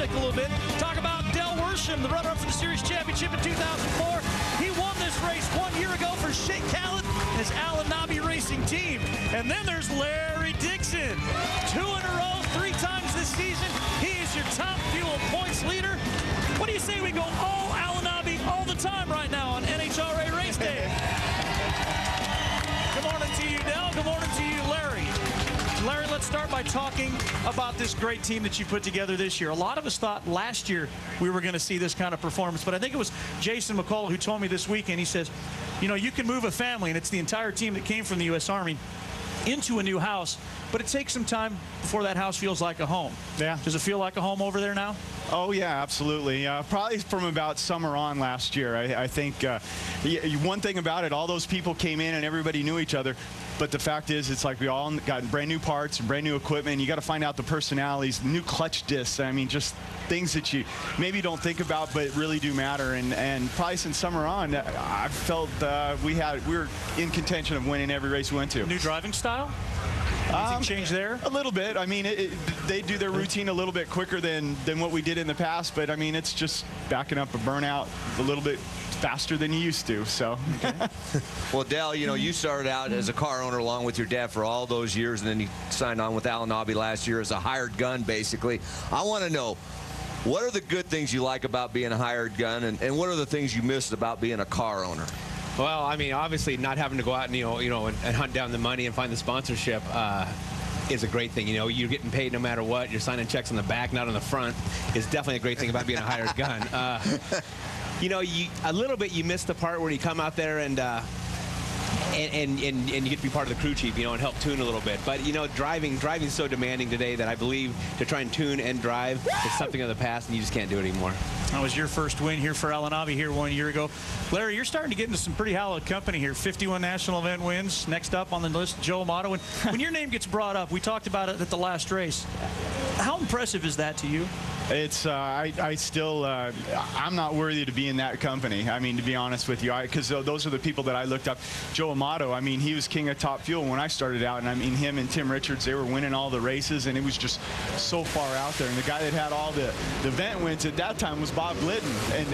topic a little bit. Talk about Del Worsham, the runner-up for the Series Championship in 2004. He won this race 1 year ago for Shea Khaled and his Al-Anabi Racing team. And then there's Larry Dixon. 2 in a row, 3 times this season. He is your top fuel points leader. What do you say we go all Al-Anabi all the time right now on NHRA Race Day? Good morning to you, Del. Good morning to you, Larry. Larry, let's start by talking about this great team that you put together this year. A lot of us thought last year we were going to see this kind of performance, but I think it was Jason McCullough who told me this weekend. He says, you know, you can move a family, and it's the entire team that came from the U.S. Army, into a new house, but it takes some time before that house feels like a home. Yeah. Does it feel like a home over there now? Oh, yeah, absolutely. Probably from about summer on last year. I think one thing about it, all those people came in and everybody knew each other. But the fact is, it's like we all got brand new parts and brand new equipment. You got to find out the personalities, new clutch discs. I mean, just things that you maybe don't think about, but really do matter. And probably since summer on, I felt we were in contention of winning every race we went to. New driving style? Anything change there? A little bit. I mean, they do their routine a little bit quicker than what we did in the past. But I mean, it's just backing up a burnout a little bit faster than you used to. So. Okay. Well, Del, you know, you started out as a car owner along with your dad for all those years, and then you signed on with Al-Anabi last year as a hired gun, basically. I want to know, what are the good things you like about being a hired gun, and what are the things you missed about being a car owner? Well, I mean, obviously not having to go out and and hunt down the money and find the sponsorship is a great thing. You know, you're getting paid no matter what. You're signing checks on the back, not on the front. Is definitely a great thing about being a hired gun. You know, a little bit you miss the part where you come out there and you get to be part of the crew chief, you know, and help tune a little bit. But, you know, driving's so demanding today that I believe to try and tune and drive is something of the past, and you just can't do it anymore. That was your first win here for Al-Anabi here 1 year ago. Larry, you're starting to get into some pretty hallowed company here. 51 national event wins. Next up on the list, Joe Amato. And when your name gets brought up, we talked about it at the last race. How impressive is that to you? It's I still I'm not worthy to be in that company. I mean, to be honest with you, because those are the people that I looked up. Joe Amato, I mean, he was king of Top Fuel when I started out, and I mean, him and Tim Richards, they were winning all the races, and it was just so far out there. And the guy that had all the event wins at that time was Bob Glidden,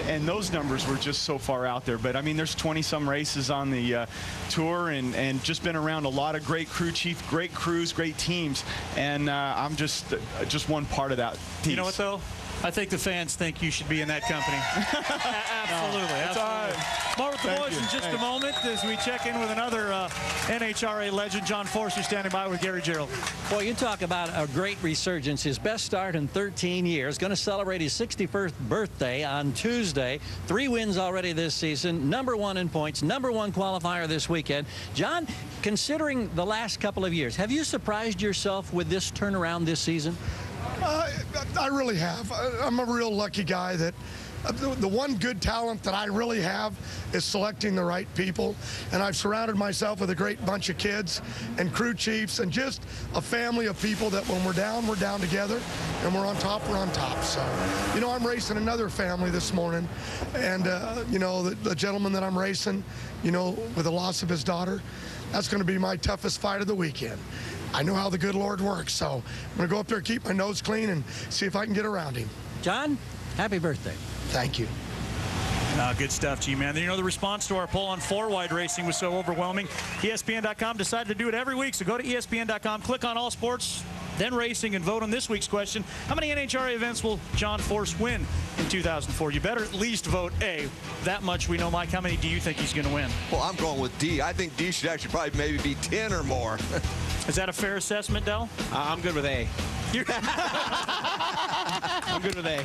and those numbers were just so far out there. But I mean, there's 20-some races on the tour, and just been around a lot of great crew chief, great crews, great teams, and I'm just one part of that piece. You know what though? I think the fans think you should be in that company. Absolutely. No, absolutely. More with the boys in just a moment as we check in with another NHRA legend, John Forster, standing by with Gary Gerald. Well, you talk about a great resurgence. His best start in 13 years. Going to celebrate his 61st birthday on Tuesday. 3 wins already this season. #1 in points. #1 qualifier this weekend. John, considering the last couple of years, have you surprised yourself with this turnaround this season? I really have. I'm a real lucky guy that the one good talent that I really have is selecting the right people. And I've surrounded myself with a great bunch of kids and crew chiefs and just a family of people that when we're down together, and we're on top, we're on top. So, you know, I'm racing another family this morning. And, you know, the gentleman that I'm racing, you know, with the loss of his daughter, that's going to be my toughest fight of the weekend. I know how the good Lord works, so I'm going to go up there, keep my nose clean, and see if I can get around him. John, happy birthday. Thank you. Good stuff, G-Man. You know, the response to our poll on 4-wide racing was so overwhelming. ESPN.com decided to do it every week, so go to ESPN.com, click on All Sports, then Racing, and vote on this week's question. How many NHRA events will John Force win in 2004? You better at least vote A. That much we know. Mike, how many do you think he's going to win? Well, I'm going with D. I think D should actually probably maybe be 10 or more. Is that a fair assessment, Del? I'm good with A. I'm good with A.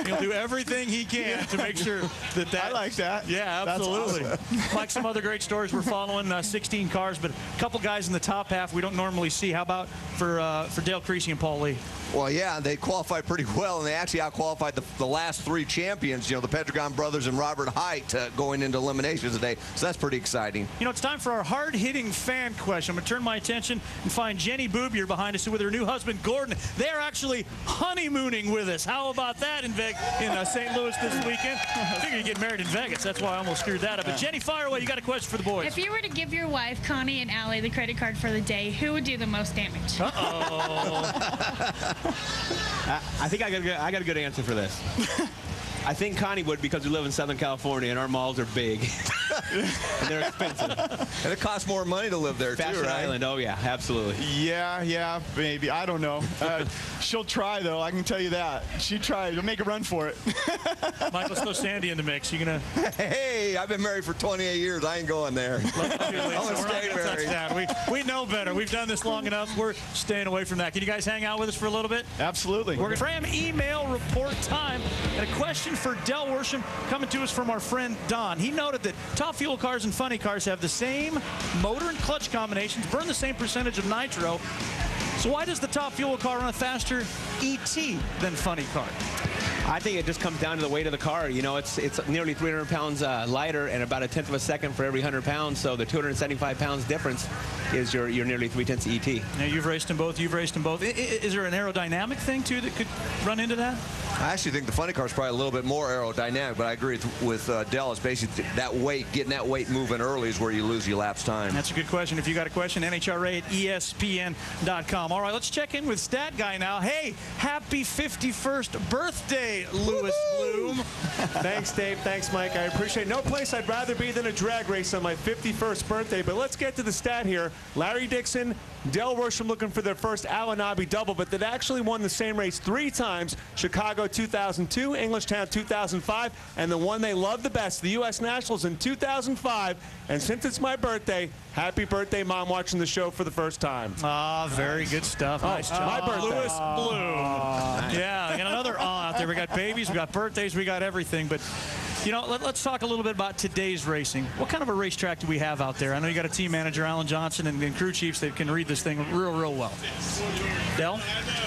He'll do everything he can to make sure that I like that. Yeah, absolutely. Awesome. Like some other great stories we're following, 16 cars, but a couple guys in the top half we don't normally see. How about for Dale Creasy and Paul Lee? Well, yeah, they qualified pretty well, and they actually out-qualified the last 3 champions, you know, the Pedregon brothers and Robert Height going into eliminations today. So that's pretty exciting. You know, it's time for our hard-hitting fan question. I'm going to turn my attention and find Jenny Boobier behind us with her new husband, Gordon. They're actually honeymooning with us. How about that in St. Louis this weekend? I figure you get married in Vegas. That's why I almost screwed that up. But Jenny, fire away. You got a question for the boys. If you were to give your wife, Connie and Allie, the credit card for the day, who would do the most damage? Oh, I think I got a good answer for this. I think Connie would, because we live in Southern California and our malls are big. And they're expensive. And it costs more money to live there, Fashion too, right? Island, oh yeah, absolutely. Yeah, maybe. I don't know. She'll try, though. I can tell you that. She tried. She'll make a run for it. Mike, let's throw Sandy in the mix. You gonna? Hey, I've been married for 28 years. I ain't going there. I'm gonna stay married. We know better. We've done this long enough. We're staying away from that. Can you guys hang out with us for a little bit? Absolutely. We're Tram email report time, and a question for Del Worsham coming to us from our friend Don. He noted that top fuel cars and funny cars have the same motor and clutch combinations, burn the same percentage of nitro. So why does the top fuel car run a faster ET than funny car? I think it just comes down to the weight of the car. You know, it's nearly 300 pounds lighter and about 1/10 of a second for every 100 pounds. So the 275 pounds difference is your nearly 3/10 ET. Now, you've raced them both. Is there an aerodynamic thing, too, that could run into that? I actually think the funny car is probably a little bit more aerodynamic, but I agree with Del. It's basically that weight, getting that weight moving early is where you lose your lapse time. That's a good question. If you got a question, NHRA@ESPN.com. All right, let's check in with Stat Guy now. Hey, happy 51st birthday, Louis Bloom. Thanks, Dave. Thanks, Mike. I appreciate it. No place I'd rather be than a drag race on my 51st birthday. But let's get to the stat here. Larry Dixon, Del Worsham looking for their first Al-Anabi double, but that actually won the same race 3 times. Chicago 2002, Englishtown 2005, and the one they love the best, the U.S. Nationals in 2005. And since it's my birthday, happy birthday, Mom, watching the show for the first time. Ah, very good stuff. Nice job. My birthday. Louis Bloom. Yeah, and another out there. We got babies, we got birthdays, we got everything. But, you know, let's talk a little bit about today's racing. What kind of a racetrack do we have out there? I know you got a team manager, Alan Johnson, and crew chiefs that can read this thing real well. Del?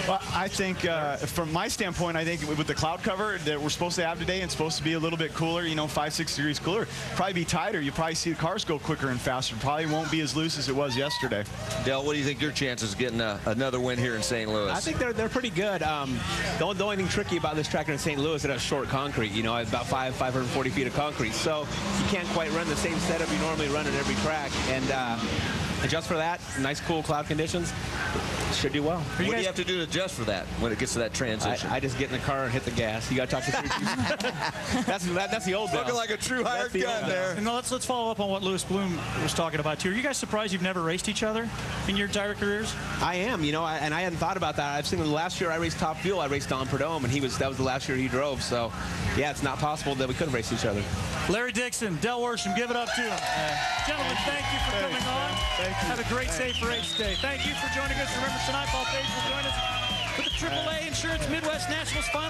Well, I think from my standpoint, I think with the cloud cover that we're supposed to have today, it's supposed to be a little bit cooler, you know, 5-6 degrees cooler. Probably be tighter. You probably see the cars go quicker and faster. Probably won't be as loose as it was yesterday. Del, what do you think your chances of getting another win here in St. Louis? I think they're pretty good. The only thing tricky about this track in St. Louis is it has short concrete. You know, it's about 540 feet of concrete. So you can't quite run the same setup you normally run at every track. And just for that, nice cool cloud conditions, should do well. What do you have to do to adjust for that when it gets to that transition? I just get in the car and hit the gas. You got to talk to the crew chief. That's the old Del. Looking like a true hired gun there. And let's follow up on what Louis Bloom was talking about too. Are you guys surprised you've never raced each other in your entire careers? I am, you know, and I hadn't thought about that. I've seen the last year I raced Top Fuel, I raced Don Perdome, and that was the last year he drove. So, yeah, it's not possible that we could have raced each other. Larry Dixon, Del Worsham, give it up to him. Gentlemen, thank you for coming on. Thank you. Have a great, safe race day. Thank you for joining us. Remember, tonight, Paul Page will join us for the AAA Insurance Midwest Nationals Final.